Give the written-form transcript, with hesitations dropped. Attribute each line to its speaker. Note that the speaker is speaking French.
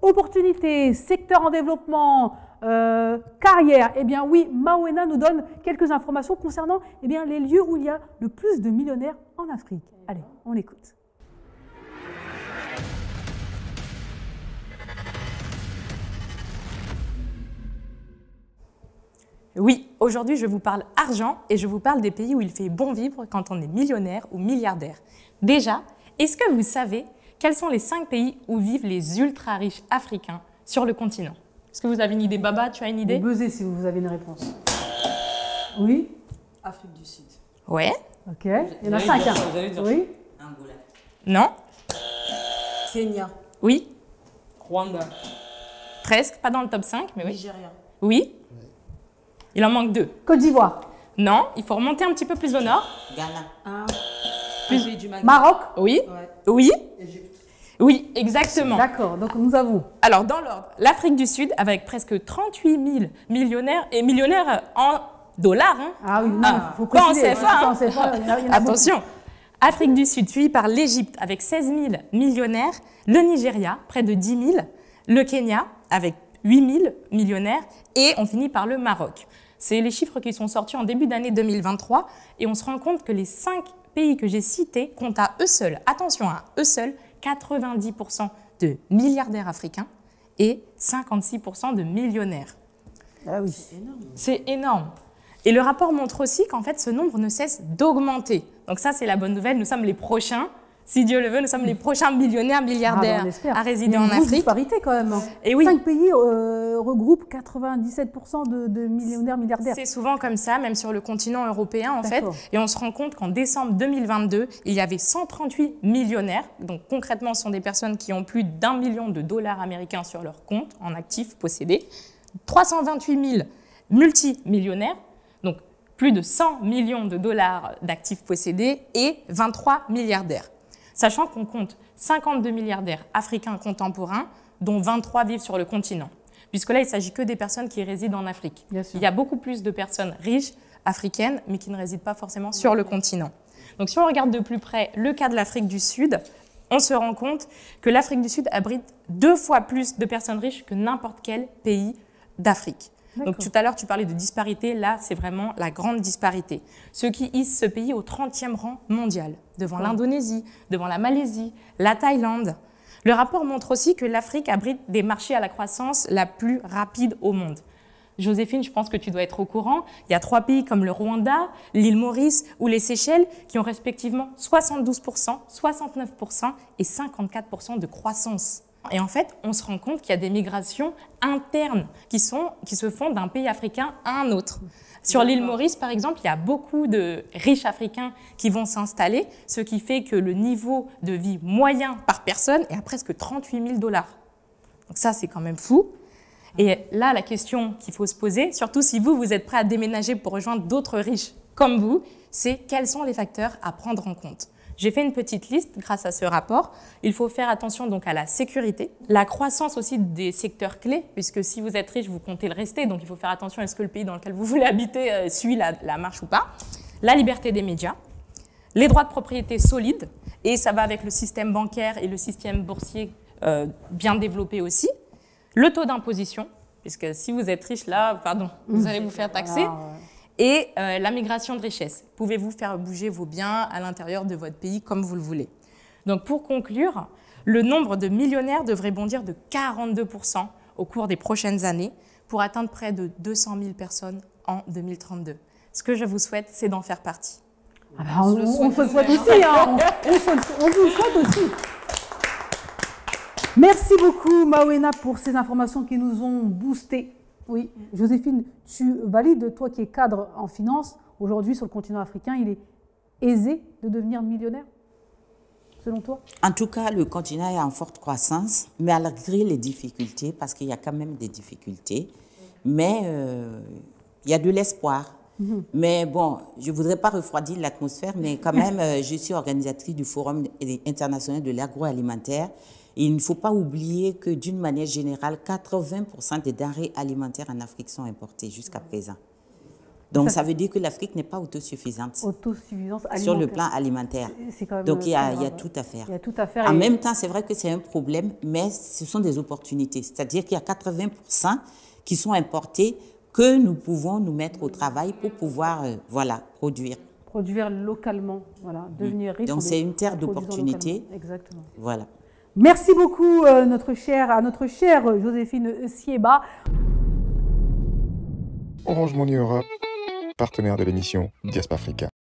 Speaker 1: opportunités, secteur en développement, carrière. Eh bien oui, Mawena nous donne quelques informations concernant les lieux où il y a le plus de millionnaires en Afrique. Allez, on écoute.
Speaker 2: Oui, aujourd'hui je vous parle argent et je vous parle des pays où il fait bon vivre quand on est millionnaire ou milliardaire. Déjà, est-ce que vous savez quels sont les 5 pays où vivent les ultra riches africains sur le continent? Est-ce que vous avez une idée? Baba, tu as une idée?
Speaker 1: Vous buzzez si vous avez une réponse. Oui.
Speaker 3: Afrique du Sud.
Speaker 2: Ouais.
Speaker 1: Ok. Il y en a 5. Oui.
Speaker 3: Angola.
Speaker 2: Non.
Speaker 3: Kenya.
Speaker 2: Oui.
Speaker 3: Rwanda.
Speaker 2: Presque, pas dans le top 5, mais oui.
Speaker 3: Nigeria.
Speaker 2: Oui. Il en manque 2.
Speaker 1: Côte d'Ivoire.
Speaker 2: Non, il faut remonter un petit peu plus au nord.
Speaker 3: Ghana.
Speaker 1: Plus du Maroc.
Speaker 2: Oui.
Speaker 3: Ouais.
Speaker 2: Oui.
Speaker 3: Égypte.
Speaker 2: Oui, exactement.
Speaker 1: D'accord, donc nous avons.
Speaker 2: Alors, dans l'ordre, l'Afrique du Sud, avec presque 38 000 millionnaires, et millionnaires en dollars. Hein.
Speaker 1: Ah oui, il faut
Speaker 2: pas en
Speaker 1: préciser.
Speaker 2: CFA. Hein.
Speaker 1: Il y en a
Speaker 2: Attention. Afrique du Sud, suivi par l'Égypte, avec 16 000 millionnaires, le Nigeria, près de 10 000, le Kenya, avec 8 000 millionnaires, et on finit par le Maroc. C'est les chiffres qui sont sortis en début d'année 2023, et on se rend compte que les 5 pays que j'ai cités comptent à eux seuls, attention à eux seuls, 90% de milliardaires africains et 56% de millionnaires.
Speaker 1: Ah oui.
Speaker 3: C'est énorme.
Speaker 2: C'est énorme. Et le rapport montre aussi qu'en fait, ce nombre ne cesse d'augmenter. Donc ça, c'est la bonne nouvelle. Nous sommes les prochains, si Dieu le veut, nous sommes les prochains millionnaires, milliardaires à résider en
Speaker 1: Afrique. Il y a une grosse
Speaker 2: Afrique.
Speaker 1: disparité quand même.
Speaker 2: Et oui.
Speaker 1: 5 pays regroupent 97% de millionnaires, milliardaires.
Speaker 2: C'est souvent comme ça, même sur le continent européen en fait. Et on se rend compte qu'en décembre 2022, il y avait 138 millionnaires. Donc concrètement, ce sont des personnes qui ont plus d'1 million de dollars américains sur leur compte en actifs possédés. 328 000 multimillionnaires, donc plus de 100 millions de dollars d'actifs possédés et 23 milliardaires. Sachant qu'on compte 52 milliardaires africains contemporains, dont 23 vivent sur le continent. Puisque là, il ne s'agit que des personnes qui résident en Afrique. Il y a beaucoup plus de personnes riches africaines, mais qui ne résident pas forcément sur le continent. Donc si on regarde de plus près le cas de l'Afrique du Sud, on se rend compte que l'Afrique du Sud abrite 2 fois plus de personnes riches que n'importe quel pays d'Afrique. Donc tout à l'heure, tu parlais de disparité. Là, c'est vraiment la grande disparité. Ce qui hisse ce pays au 30e rang mondial, devant l'Indonésie, devant la Malaisie, la Thaïlande. Le rapport montre aussi que l'Afrique abrite des marchés à la croissance la plus rapide au monde. Joséphine, je pense que tu dois être au courant. Il y a 3 pays comme le Rwanda, l'île Maurice ou les Seychelles qui ont respectivement 72%, 69% et 54% de croissance. Et en fait, on se rend compte qu'il y a des migrations internes qui se font d'un pays africain à un autre. Sur l'île Maurice, par exemple, il y a beaucoup de riches africains qui vont s'installer, ce qui fait que le niveau de vie moyen par personne est à presque 38 000 dollars. Donc ça, c'est quand même fou. Et là, la question qu'il faut se poser, surtout si vous êtes prêt à déménager pour rejoindre d'autres riches comme vous, c'est quels sont les facteurs à prendre en compte. J'ai fait une petite liste grâce à ce rapport. Il faut faire attention donc à la sécurité, la croissance aussi des secteurs clés, puisque si vous êtes riche, vous comptez le rester, donc il faut faire attention à ce que le pays dans lequel vous voulez habiter suit la marche ou pas. La liberté des médias, les droits de propriété solides, et ça va avec le système bancaire et le système boursier bien développé aussi. Le taux d'imposition, puisque si vous êtes riche là, pardon, vous allez vous faire taxer. Et la migration de richesse. Pouvez-vous faire bouger vos biens à l'intérieur de votre pays comme vous le voulez? Donc pour conclure, le nombre de millionnaires devrait bondir de 42% au cours des prochaines années pour atteindre près de 200 000 personnes en 2032. Ce que je vous souhaite, c'est d'en faire partie.
Speaker 1: Ah ben, on se le souhaite aussi. Hein. On vous le souhaite aussi. Merci beaucoup, Mawena, pour ces informations qui nous ont boostés. Oui, Joséphine, tu valides, toi qui es cadre en finance, aujourd'hui sur le continent africain, il est aisé de devenir millionnaire, selon toi?
Speaker 4: En tout cas, le continent est en forte croissance, malgré les difficultés, parce qu'il y a quand même des difficultés, mais il y a de l'espoir. Mais bon, je ne voudrais pas refroidir l'atmosphère, mais quand même, je suis organisatrice du Forum international de l'agroalimentaire. Et il ne faut pas oublier que d'une manière générale, 80% des denrées alimentaires en Afrique sont importées jusqu'à présent. Donc, ça veut dire que l'Afrique n'est pas autosuffisante
Speaker 1: Autosuffisance alimentaire.
Speaker 4: sur le plan alimentaire.
Speaker 1: C'est quand même
Speaker 4: Donc, il y a
Speaker 1: grave.
Speaker 4: tout à faire.
Speaker 1: Il y a tout à faire.
Speaker 4: En même temps, c'est vrai que c'est un problème, mais ce sont des opportunités. C'est-à-dire qu'il y a 80% qui sont importés que nous pouvons nous mettre au travail pour pouvoir produire.
Speaker 1: Produire localement, voilà, devenir riche.
Speaker 4: Donc, c'est une terre
Speaker 1: en produisant
Speaker 4: d'opportunités.
Speaker 1: localement. Exactement.
Speaker 4: Voilà.
Speaker 1: Merci beaucoup, notre chère Joséphine Sieba.
Speaker 5: Orange Money Europe, partenaire de l'émission Diaspora Africa.